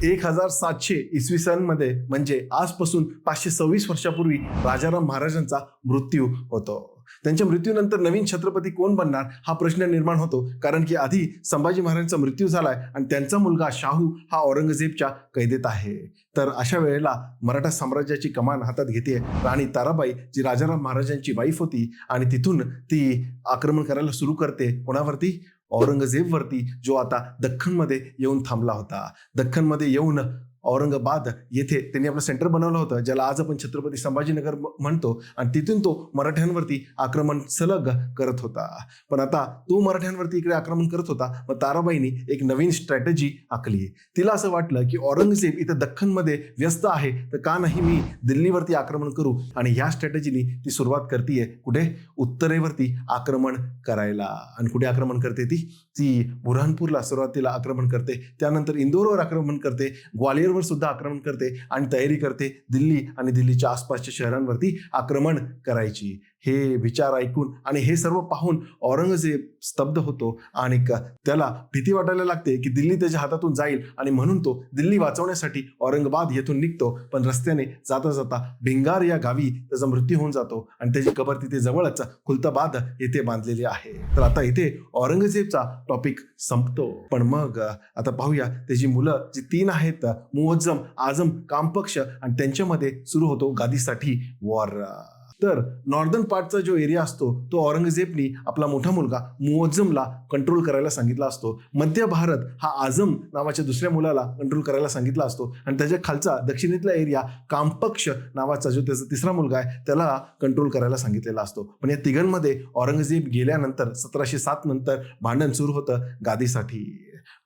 1700 इसवी सन मध्ये म्हणजे आजपासून 526 वर्षापूर्वी राजाराम महाराजांचा मृत्यू होतो. त्यांच्या मृत्यूनंतर नवीन छत्रपती कोण बनणार हा प्रश्न निर्माण होतो, कारण की आधी संभाजी महाराजांचा मृत्यू झालाय आणि त्यांचा मुलगा शाहू हा औरंगजेबच्या कैदेत आहे. तर अशा वेळेला मराठा साम्राज्याची कमान हातात घेते राणी ताराबाई, जी राजाराम महाराजांची वाईफ होती, आणि तिथून ती आक्रमण करायला सुरू करते. कोणावरती? औरंगजेबवरती, जो आता दख्खनमध्ये येऊन थांबला होता. दख्खनमध्ये येऊन औरंगाबाद येथे त्यांनी आपलं सेंटर बनवलं होतं, ज्याला आज आपण छत्रपती संभाजीनगर म्हणतो, आणि तिथून तो मराठ्यांवरती आक्रमण सलग करत होता. पण आता तो मराठ्यांवरती इकडे आक्रमण करत होता, मग ताराबाईंनी एक नवीन स्ट्रॅटेजी आखली. तिला असं वाटलं की औरंगजेब इथं दख्खनमध्ये व्यस्त आहे, तर का नाही मी दिल्लीवरती आक्रमण करू, आणि ह्या स्ट्रॅटेजीनी ती सुरुवात करतीये कुठे? उत्तरेवरती आक्रमण करायला. आणि कुठे आक्रमण करते ती बुरहानपूरला सुरुवातीला आक्रमण करते, त्यानंतर इंदोरवर आक्रमण करते, ग्वालियर सुद्धा आक्रमण करते, आणि तयारी करते दिल्ली आणि दिल्लीच्या आसपासच्या शहरांवरती आक्रमण करायची. हे विचार ऐकून आणि हे सर्व पाहून औरंगजेब स्तब्ध होतो, आणि त्याला भीती वाटायला लागते की दिल्ली त्याच्या हातातून जाईल, आणि म्हणून तो दिल्ली वाचवण्यासाठी औरंगाबाद येथून निघतो. पण रस्त्याने जाता जाता भिंगार या गावी त्याचा मृत्यू होऊन जातो, आणि त्याची कबर तिथे जवळच खुलताबाद येथे बांधलेली आहे. तर आता इथे औरंगजेबचा टॉपिक संपतो. पण मग आता पाहूया त्याची मुलं जी 3 आहेत, मुअज्जम, आझम, कामपक्ष, आणि त्यांच्यामध्ये सुरू होतो गादीसाठी वॉर. तर नॉर्दर्न पार्टचा जो एरिया असतो तो औरंगजेबनी आपला मोठा मुलगा मुअज्जमला कंट्रोल करायला सांगितला असतो. मध्य भारत हा आझम नावाच्या दुसऱ्या मुलाला कंट्रोल करायला सांगितला असतो, आणि त्याच्या खालचा दक्षिणेतला एरिया कामपक्ष नावाचा जो त्याचा तिसरा मुलगा आहे त्याला कंट्रोल करायला सांगितलेला असतो. पण या तिघांमध्ये औरंगजेब गेल्यानंतर 1707 नंतर भांडण सुरू होतं गादीसाठी.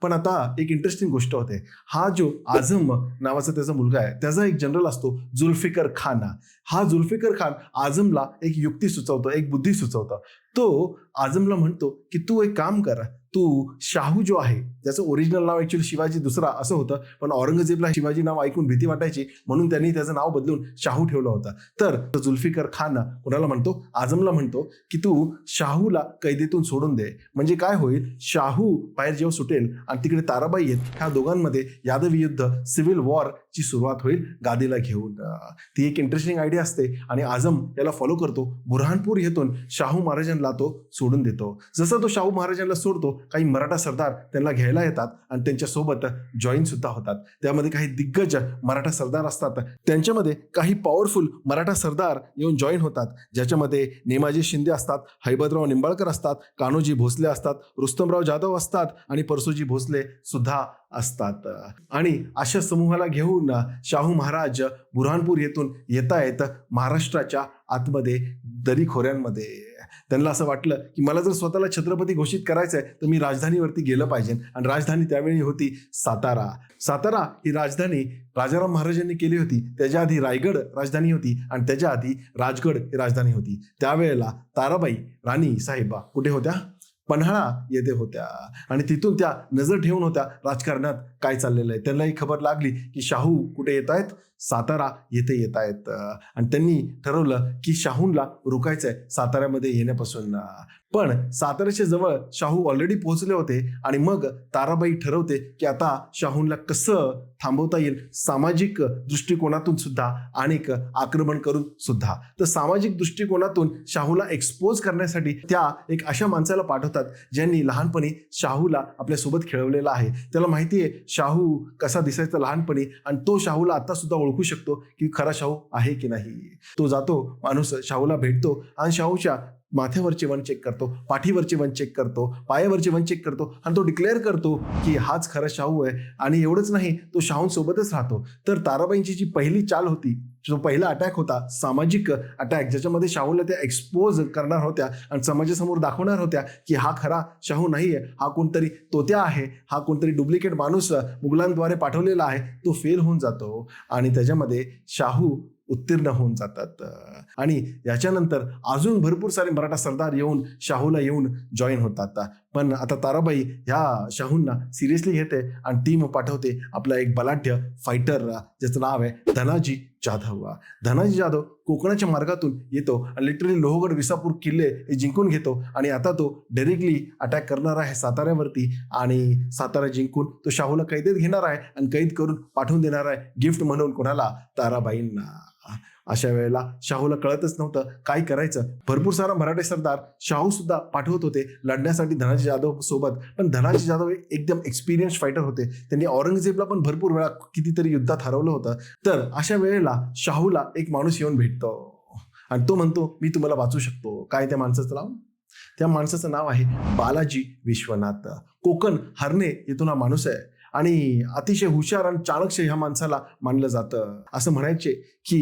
पण आता एक इंटरेस्टिंग गोष्ट होते. हा जो आझम नावाचा त्याचा मुलगा आहे, त्याचा एक जनरल असतो जुल्फिकर खान. हा जुल्फिकर खान आझमला एक युक्ती सुचवतो, एक बुद्धी सुचवतो. तो आझमला म्हणतो की तू एक काम कर, तू शाहू जो आहे, ज्याचं ओरिजिनल नाव ऍक्च्युअली शिवाजी दुसरा असं होतं, पण औरंगजेबला शिवाजी नाव ऐकून भीती वाटायची, म्हणून त्यांनी त्याचं नाव बदलून शाहू ठेवलं होतं. तर जुल्फिकर खान कुणाला म्हणतो? आझमला म्हणतो की तू शाहूला कैदेतून सोडून दे. म्हणजे काय होईल, शाहू बाहेर जेव्हा सुटेल आणि तिकडे ताराबाई आहेत, ह्या दोघांमध्ये यादवी युद्ध, सिव्हिल वॉर ची सुरुवात होईल गादीला घेऊन. ती एक इंटरेस्टिंग आयडिया असते, आणि आझम याला फॉलो करतो. बुरहानपूर येथून शाहू महाराजांना तो सोडून देतो. जसा तो शाहू महाराजांना सोडतो, काही मराठा सरदार त्यांना घ्यायला येतात आणि त्यांच्यासोबत जॉईन सुद्धा होतात. त्यामध्ये काही दिग्गज मराठा सरदार असतात, त्यांच्यामध्ये काही पॉवरफुल मराठा सरदार येऊन जॉईन होतात, ज्याच्यामध्ये नेमाजी शिंदे असतात, हैबतराव निंबाळकर असतात, कान्होजी भोसले असतात, रुस्तमराव जाधव असतात, आणि परसोजी भोसले सुद्धा असतात. आणि अशा समूहाला घेऊन शाहू महाराज बुरहानपूर येथून येत महाराष्ट्राच्या आतमध्ये दरीखोऱ्यांमध्ये. त्यांना असं वाटलं की मला जर स्वतःला छत्रपती घोषित करायचंय तर मी राजधानीवरती गेलं पाहिजे, आणि राजधानी त्यावेळी होती सातारा. सातारा ही राजधानी राजाराम महाराजांनी केली होती. त्याच्या आधी रायगड राजधानी होती, आणि त्याच्या आधी राजगड ही राजधानी होती. त्यावेळेला ताराबाई राणी साहेबा कुठे होत्या? पन्हाळा येथे होत्या, आणि तिथून त्या नजर ठेवून होत्या राजकारणात काय चाललेलं आहे. त्यांनाही खबर लागली की शाहू कुठे येत आहेत? सातारा येथे येत आहेत, आणि त्यांनी ठरवलं की शाहूंला रोखायचंय साताऱ्यामध्ये येण्यापासून. पण साताऱ्याच्या जवळ शाहू ऑलरेडी पोहोचले होते, आणि मग ताराबाई ठरवते की आता शाहूंला कसं थांबवता येईल, सामाजिक दृष्टिकोनातून सुद्धा आणि आक्रमण करून सुद्धा. तर सामाजिक दृष्टिकोनातून शाहूला एक्सपोज करण्यासाठी त्या एक अशा माणसाला पाठवतात ज्यांनी लहानपणी शाहूला आपल्यासोबत खेळवलेला आहे. त्याला माहितीये शाहू कसा दिसायचा लहानपणी, आणि तो शाहूला आता सुद्धा ओळखू शकतो की खरा शाहू आहे की नाही. तो जातो, माणूस शाहूला भेटतो, आणि शाहूच्या माथ्यावरचे वन चेक करतो, पाठीवरचे वन चेक करतो, पायावरचे वन चेक करतो, आणि तो डिक्लेअर करतो की हाच खरा शाहू आहे. आणि एवढंच नाही, तो शाहूंसोबतच राहतो. तर ताराबाईंची जी पहिली चाल होती, जो पहिला अटॅक होता, सामाजिक अटॅक, ज्याच्यामध्ये शाहूला त्या एक्सपोज करणार होत्या आणि समाजासमोर दाखवणार होत्या की हा खरा शाहू नाहीये, हा कोणतरी तोत्या आहे, हा कोणतरी डुप्लिकेट माणूस मुघलांद्वारे पाठवलेला आहे, तो फेल होऊन जातो, आणि त्याच्यामध्ये शाहू उत्तीर्ण होऊन जातात. आणि याच्यानंतर अजून भरपूर सारे मराठा सरदार येऊन शाहूला येऊन जॉईन होतात. पण आता ताराबाई ह्या शाहूंना सिरियसली घेते आणि टीम पाठवते आपला एक बलाढ्य फायटर ज्याचं नाव आहे धनाजी जाधव. धनाजी जाधव कोकणाच्या मार्गातून येतो आणि लिटरली लोहगड विसापूर किल्ले हे जिंकून घेतो आणि आता तो डायरेक्टली अटॅक करणार आहे साताऱ्यावरती आणि सातारा जिंकून तो शाहूला कैदेत घेणार आहे आणि कैद करून पाठवून देणार आहे गिफ्ट म्हणून कोणाला, ताराबाईंना. अशा वेळेला शाहूला कळतच नव्हतं काय करायचं. भरपूर सारा मराठे सरदार शाहू सुद्धा पाठवत होते लढण्यासाठी धनाजी जाधव सोबत, पण धनाजी जाधव एकदम एक्सपिरियन्स फायटर होते. त्यांनी औरंगजेबला पण भरपूर वेळा कितीतरी युद्धात हरवलं होतं. तर अशा वेळेला शाहूला एक माणूस येऊन भेटतो आणि तो म्हणतो मी तुम्हाला वाचू शकतो. काय त्या माणसाचं नाव? त्या माणसाचं नाव आहे बालाजी विश्वनाथ. कोकण हरणे येथून हा माणूस आहे आणि अतिशय हुशार आणि चाणक्य ह्या माणसाला मानलं जातं. असं म्हणायचे की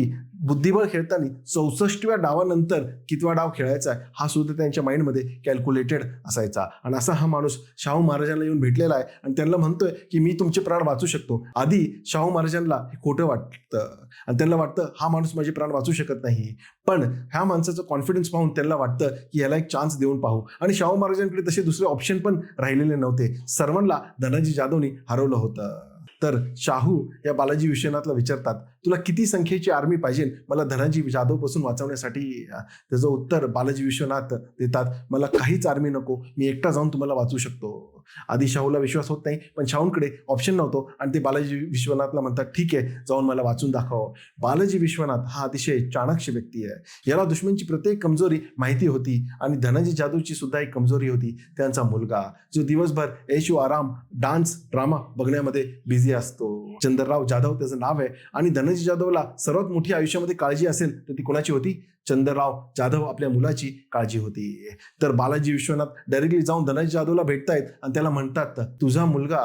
बुद्धिबळ खेळताना 64व्या डावानंतर कितवा डाव खेळायचा आहे हा सुद्धा त्यांच्या माइंडमध्ये कॅल्क्युलेटेड असायचा. आणि असा हा माणूस शाहू महाराजांना येऊन भेटलेला आहे आणि त्यांना म्हणतोय की मी तुमचे प्राण वाचू शकतो. आधी शाहू महाराजांना हे खोटं वाटतं आणि त्यांना वाटतं हा माणूस माझे प्राण वाचू शकत नाही, पण ह्या माणसाचं कॉन्फिडन्स पाहून त्यांना वाटतं की याला एक चान्स देऊन पाहू. आणि शाहू महाराजांकडे तसे दुसरे ऑप्शन पण राहिलेले नव्हते. सर्वांना धनाजी जाधवनी हरवलं होतं. तर शाहू या बालाजी विश्वनाथला विचारतात तुला किती संख्येची आर्मी पाहिजे मला धनाजी जाधव पासून वाचवण्यासाठी? त्याचं उत्तर बालाजी विश्वनाथ देतात मला काहीच आर्मी नको, मी एकटा जाऊन तुम्हाला वाचू शकतो. आधी शाहूला विश्वास होत नाही, पण शाहूंकडे ऑप्शन नव्हतो आणि ते बालाजी विश्वनाथला म्हणतात ठीक आहे जाऊन मला वाचून दाखव. बालाजी विश्वनाथ हा अतिशय चाणक्य व्यक्ती आहे. याला दुश्मनची प्रत्येक कमजोरी माहिती होती आणि धनाजी जाधवची सुद्धा एक कमजोरी होती, त्यांचा मुलगा जो दिवसभर ऐशो आराम डान्स ड्रामा बघण्यामध्ये बिझी असतो. चंद्रराव जाधव त्याचं नाव आहे आणि धनाजी जाधवला सर्वात मोठी आयुष्यामध्ये काळजी असेल तर ती कोणाची होती? चंद्रराव जाधव आपल्या मुलाची काळजी होती. तर बालाजी विश्वनाथ डायरेक्टली जाऊन धनाजी जाधवला भेटतायत आणि त्याला म्हणतात तुझा मुलगा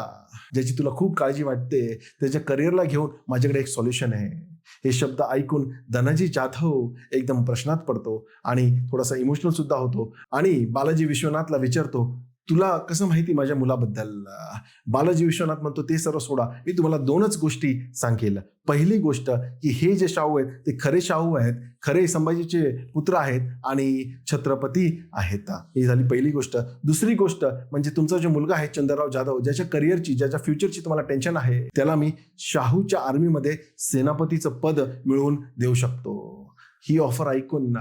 ज्याची तुला खूप काळजी वाटते त्याच्या करिअरला घेऊन माझ्याकडे एक सॉल्युशन आहे. हे शब्द ऐकून धनाजी जाधव एकदम प्रश्नात पडतो आणि थोडासा इमोशनल सुद्धा होतो आणि बालाजी विश्वनाथला विचारतो तुला कसं माहिती माझ्या मुलाबद्दल? बालाजी विश्वनाथ म्हणतो ते सर्व सोडा, मी तुम्हाला 2च गोष्टी सांगेल. पहिली गोष्ट की हे जे शाहू आहेत ते खरे शाहू आहेत, खरे संभाजीचे पुत्र आहेत आणि छत्रपती आहेत. ही झाली पहिली गोष्ट. दुसरी गोष्ट म्हणजे तुमचा जो मुलगा आहे चंद्रराव जाधव ज्याच्या करिअरची ज्याच्या फ्युचरची तुम्हाला टेन्शन आहे त्याला मी शाहूच्या आर्मीमध्ये सेनापतीचं पद मिळवून देऊ शकतो. ही ऑफर ऐकून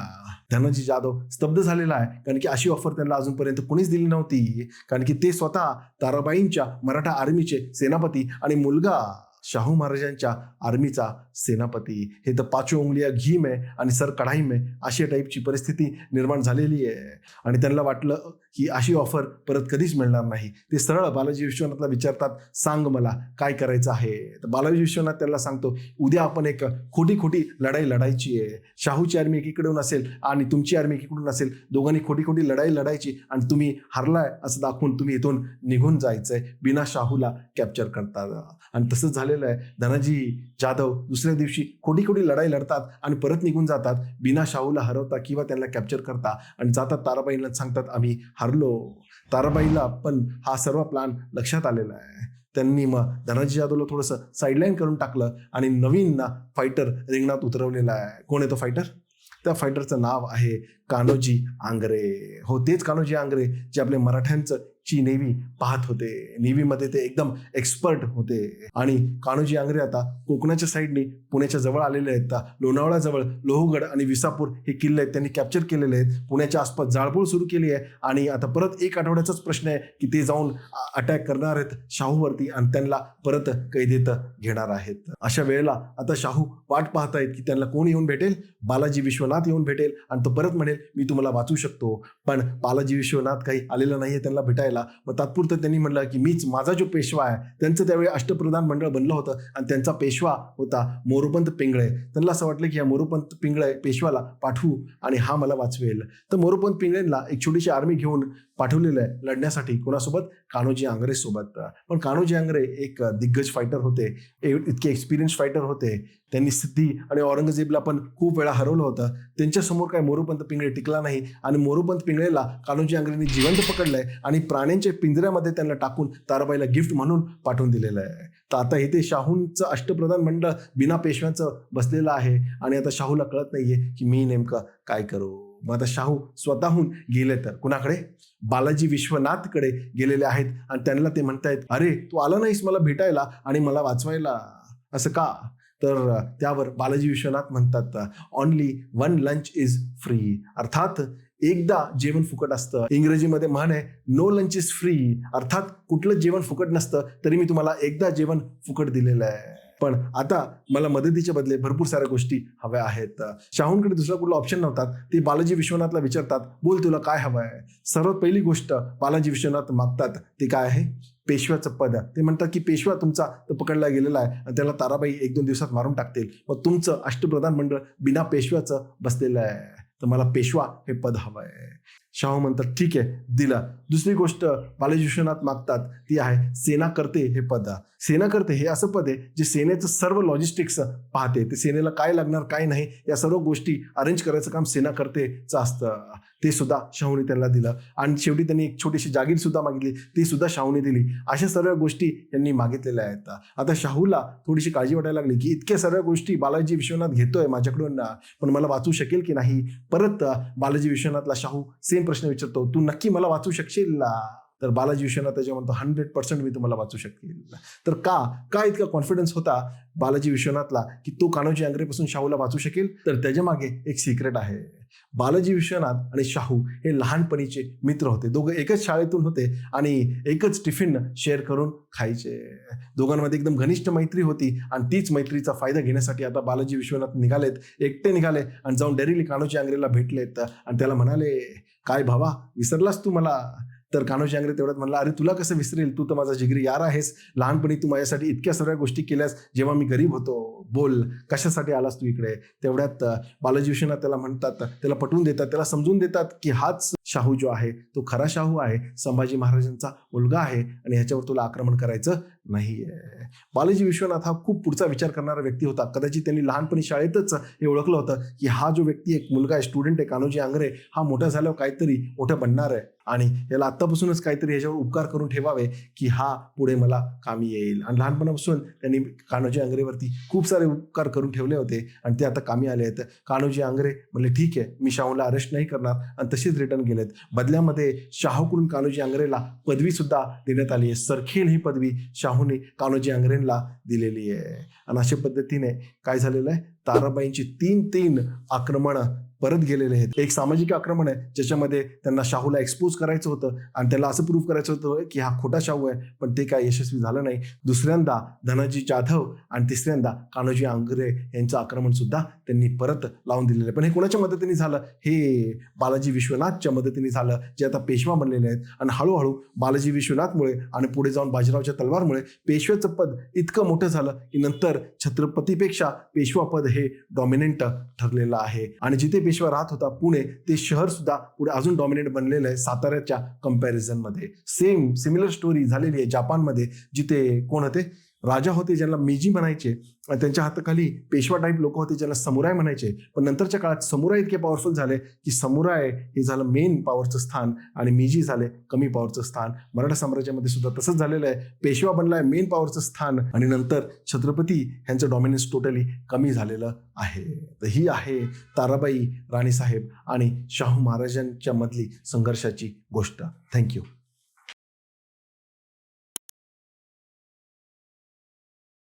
धनाजी जाधव स्तब्ध झालेला आहे, कारण की अशी ऑफर त्यांना अजूनपर्यंत कोणीच दिली नव्हती. कारण की ते स्वतः ताराबाईंच्या मराठा आर्मीचे सेनापती आणि मुलगा शाहू महाराजांच्या आर्मीचा सेनापती. हे तर 5 उंगलिया घी में आणि सर कढाई में अशा टाईपची परिस्थिती निर्माण झालेली आहे आणि त्यांना वाटलं की अशी ऑफर परत कधीच मिळणार नाही. ते सरळ बालाजी विश्वनाथला विचारतात सांग मला काय करायचं आहे. तर बालाजी विश्वनाथ त्यांना सांगतो उद्या आपण एक खोटी लढाई लढायची आहे. शाहूची आर्मी एकीकडून असेल आणि तुमची आर्मी एकीकडून असेल, दोघांनी खोटी लढाई लढायची आणि तुम्ही हरलाय असं दाखवून तुम्ही इथून निघून जायचंय बिना शाहूला कॅप्चर करता. आणि तसंच झालेलं आहे. धनाजी जाधव दुसऱ्या दिवशी खोटी लढाई लढतात आणि परत निघून जातात बिना शाहूला हरवता किंवा त्यांना कॅप्चर करता आणि जातात ताराबाईंना सांगतात आम्ही हरलो. ताराबाईला पण हा सर्व प्लॅन लक्षात आलेला आहे. त्यांनी मग धनाजी जाधवला थोडंसं साईडलाईन करून टाकलं आणि नवीन फायटर रिंगणात उतरवलेला आहे. कोण आहे तो फायटर? त्या फायटरचं नाव आहे कान्होजी आंग्रे. हो तेच कान्होजी आंग्रे जे आपल्या मराठ्यांचं ची नेव्ही पाहत होते. नेव्हीमध्ये ते एकदम एक्सपर्ट होते आणि कान्होजी आंग्रे आता कोकणाच्या साईडनी पुण्याच्या जवळ आलेले आहेत. लोणावळा जवळ लोहगड आणि विसापूर हे किल्ले आहेत त्यांनी कॅप्चर केलेले आहेत. पुण्याच्या आसपास जाळपोळ सुरू केली आहे आणि आता परत 1 आठवड्याचाच प्रश्न आहे की ते जाऊन अटॅक करणार आहेत शाहूवरती आणि त्यांना परत कैदेत घेणार आहेत. अशा वेळेला आता शाहू वाट पाहत आहेत की त्यांना कोण येऊन भेटेल? बालाजी विश्वनाथ येऊन भेटेल आणि तो परत म्हणेल मी तुम्हाला वाचू शकतो. पण बालाजी विश्वनाथ काही आलेला नाहीये त्यांना भेटायला. मग तात्पुरतं त्यांनी म्हणलं की मीच माझा जो पेशवा आहे, त्यांचं त्यावेळी अष्टप्रधान मंडळ बनलं होतं आणि त्यांचा पेशवा होता मोरोपंत पिंगळे. त्यांना असं वाटलं की या मोरोपंत पिंगळे पेशवाला पाठवू आणि हा मला वाचवेल. तर मोरोपंत पिंगळेंना एक छोटीशी आर्मी घेऊन पाठवलेलं आहे लढण्यासाठी. कोणासोबत? कान्होजी आंग्रे सोबत. पण कान्होजी आंग्रे एक दिग्गज फायटर होते, इतके एक्सपिरियन्स फायटर होते. त्यांनी सिद्धी आणि औरंगजेबला पण खूप वेळा हरवलं होतं. त्यांच्यासमोर काय मोरोपंत पिंगळे टिकला नाही आणि मोरोपंत पिंगळेला कान्होजी आंग्रेंनी जिवंत पकडलंय आणि प्राण्यांच्या पिंजऱ्यामध्ये त्यांना टाकून ताराबाईला गिफ्ट म्हणून पाठवून दिलेलं आहे. तर आता इथे शाहूंचं अष्टप्रधान मंडळ बिना पेशव्यांचं बसलेलं आहे आणि आता शाहूला कळत नाहीये की मी नेमकं काय करू. मग आता शाहू स्वतःहून गेले तर कुणाकडे? बालाजी विश्वनाथकडे गेलेले आहेत आणि त्यांना ते म्हणतायत, अरे तू आला नाहीस मला भेटायला आणि मला वाचवायला, असं का? तर त्यावर बालाजी विश्वनाथ म्हणतात, only one lunch is free, अर्थात एकदा जेवण फुकट असतं. इंग्रजीमध्ये म्हण आहे, नो लंच इज फ्री, अर्थात कुठलं जेवण फुकट नसतं. तरी मी तुम्हाला एकदा जेवण फुकट दिलेलं आहे, पण आता मला मदतीच्या बदले भरपूर साऱ्या गोष्टी हव्या आहेत. शाहूंकडे दुसरा कुठला ऑप्शन नव्हता. ते बालाजी विश्वनाथला विचारतात, बोल तुला काय हवं आहे? सर्वात पहिली गोष्ट बालाजी विश्वनाथ मागतात ते काय आहे? पेशव्याचं पद. ते म्हणतात की पेशवा तुमचा तर पकडला गेलेला आहे आणि त्याला ताराबाई 1-2 दिवसात मारून टाकतील. मग तुमचं अष्टप्रधान मंडळ बिना पेशव्याचं बसलेलं आहे, तर मला पेशवा हे पद हवं आहे. शाहू म्हणतात ठीक आहे, दिला. दुसरी गोष्ट बालाजी विश्वनाथ मागतात ती आहे सेनाकर्ते हे पद. सेनाकर्ते हे असं पद आहे जे सेनेचं सर्व लॉजिस्टिक्स पाहते. ते सेनेला काय लागणार काय नाही या सर्व गोष्टी अरेंज करायचं काम सेनाकर्तेचं असतं. ते सुद्धा शाहूने त्यांना दिलं आणि शेवटी त्यांनी एक छोटीशी जागीर सुद्धा मागितली, ती सुद्धा शाहूने दिली. अशा सर्व गोष्टी त्यांनी मागितलेल्या आहेत. आता शाहूला थोडीशी काळजी वाटायला लागली की इतक्या सर्व गोष्टी बालाजी विश्वनाथ घेतोय माझ्याकडून, पण मला वाचू शकेल की नाही? परत बालाजी विश्वनाथला शाहू सेम प्रश्न विचारतो, तू नक्की मला वाचू शकशील? तर बालाजी विश्वनाथ त्याच्या म्हणतो 100% मी तुम्हाला वाचू शकेल. तर का इतका कॉन्फिडन्स होता बालाजी विश्वनाथला की तो कान्होजी आंग्रेपासून शाहूला वाचू शकेल? तर त्याच्या मागे एक सिक्रेट आहे. बालाजी विश्वनाथ आणि शाहू हे लहानपणीचे मित्र होते. दोघं एकच शाळेतून होते आणि एकच टिफिन शेअर करून खायचे. दोघांमध्ये एकदम घनिष्ठ मैत्री होती आणि तीच मैत्रीचा फायदा घेण्यासाठी आता बालाजी विश्वनाथ निघालेत, एकटे निघाले आणि जाऊन डायरेक्टली कान्होजी आंग्रेला भेटलेत आणि त्याला म्हणाले, काय भावा विसरलास तू मला? तर कान्होजी आंग्रे तेवढ्यात म्हणला, अरे तुला कसं विसरेल, तू तर माझा जिगरी यार आहेस. लहानपणी तू माझ्यासाठी इतक्या सर्व गोष्टी केल्यास जेव्हा मी गरीब होतो. बोल कशासाठी आलास तू इकडे? तेवढ्यात बालाजी विश्वनाथ त्याला म्हणतात, त्याला पटवून देतात, त्याला समजून देतात की हाच शाहू जो आहे तो खरा शाहू आहे, संभाजी महाराजांचा मुलगा आहे आणि ह्याच्यावर तुला आक्रमण करायचं नाहीये. बालाजी विश्वनाथ हा खूप पुढचा विचार करणारा व्यक्ती होता. कदाचित त्यांनी लहानपणी शाळेतच हे ओळखलं होतं की हा जो व्यक्ती एक मुलगा आहे, स्टुडंट आहे कान्होजी आंग्रे, हा मोठा झाल्यावर काहीतरी मोठं बनणार आहे आणि याला आत्तापासूनच काहीतरी ह्याच्यावर उपकार करून ठेवावे की हा पुढे मला कामी येईल. आणि लहानपणापासून त्यांनी कान्होजी आंग्रेवरती खूप सारे उपकार करून ठेवले होते आणि ते आता कामी आले आहेत. कान्होजी आंग्रे म्हणले ठीक आहे, मी शाहूला अरेस्ट नाही करणार आणि तसेच रिटर्न गेलेत. बदल्यामध्ये शाहूकडून कान्होजी आंग्रेला पदवी सुद्धा देण्यात आली आहे. सरखेल ही पदवी शाहूने कान्होजी आंग्रेंना दिलेली आहे. आणि अशा पद्धतीने काय झालेलं आहे, ताराबाईंची 3 आक्रमणं परत गेलेले आहेत. एक सामाजिक आक्रमण आहे ज्याच्यामध्ये त्यांना शाहूला एक्सपोज करायचं होतं आणि त्याला असं प्रूव्ह करायचं होतं की हा खोटा शाहू आहे, पण ते काय यशस्वी झालं नाही. दुसऱ्यांदा धनाजी जाधव आणि तिसऱ्यांदा कान्होजी आंग्रे यांचं आक्रमण सुद्धा त्यांनी परत लावून दिलेलं आहे. पण हे कोणाच्या मदतीने झालं? हे बालाजी विश्वनाथच्या मदतीने झालं, जे आता पेशवा बनलेले आहेत. आणि हळूहळू बालाजी विश्वनाथमुळे आणि पुढे जाऊन बाजीरावच्या तलवारमुळे पेशव्याचं पद इतकं मोठं झालं की नंतर छत्रपतीपेक्षा पेशवा पद हे डॉमिनेंट ठरलेलं आहे. आणि जिथे पेशवा राहत होता पुणे, ते शहर सुद्धा पुढे अजून डॉमिनेट बनलेलं आहे साताऱ्याच्या कंपॅरिझन मध्ये. सिमिलर स्टोरी झालेली आहे जापानमध्ये, जिथे कोण होते, राजा होते ज्यांना मेजी म्हणायचे, त्यांच्या हाताखाली पेशवा टाईप लोक होते ज्यांना समुराय म्हणायचे. पण नंतरच्या काळात समुराय इतके पॉवरफुल झाले की समुराय हे झालं मेन पॉवरचं स्थान आणि मेजी झाले कमी पॉवरचं स्थान. मराठा साम्राज्यामध्ये सुद्धा तसंच झालेलं आहे. पेशवा बनलाय मेन पॉवरचं स्थान आणि नंतर छत्रपती यांचं डॉमिनन्स टोटली कमी झालेलं आहे. तर ही आहे ताराबाई राणीसाहेब आणि शाहू महाराजांच्या मधली संघर्षाची गोष्ट. थँक्यू.